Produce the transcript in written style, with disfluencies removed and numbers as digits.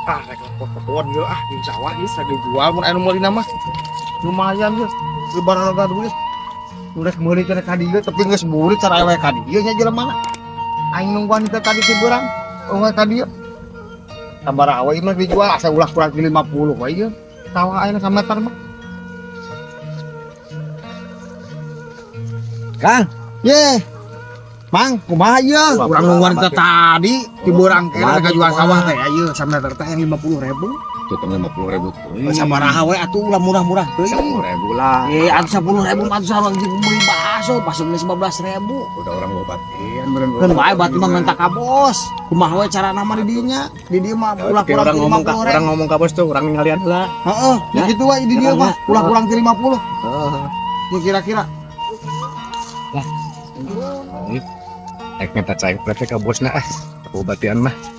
rek pohon ge di sawah ieu rek dijual mun anu meuli mah. Lumayan ge. Lebaran harga duit. Udah meuli kana ka dieu tapi geus buri cara we ka dieu nya jelema. Aing nungguan teh tadi ti beurang. Unggal ka dieu. Sabaraha we mah dijual asa ulah kurang 50 we ieu. Tawa ayeuna sameter mah. Kang, Ye. Mang, kumaha ieu? Urang nungguan teh tadi ti beurang kene teh jual sawah teh ayeuna sameter teh 50.000. itu 50.000 tuh. Sabaraha we atuh ulah murah-murah teuing. 10.000 lah. Atuh 10.000 mah atuh sareng jeung meuli bakso pasung 15.000. Udah orang ngobatin bener. Keun bae batu mah ngantak ka bos. Kumaha we carana mah di dieu nya? Di dieu mah ulah kurang orang ngomong 50.000. orang ngomong ka bos tuh orang ngalian heula. Heeh, Ya. kitu we di dieu mah ulah kurang 50. Heeh. Ini kira-kira Ek minta cai berarti ka bosna ah. Obatian mah.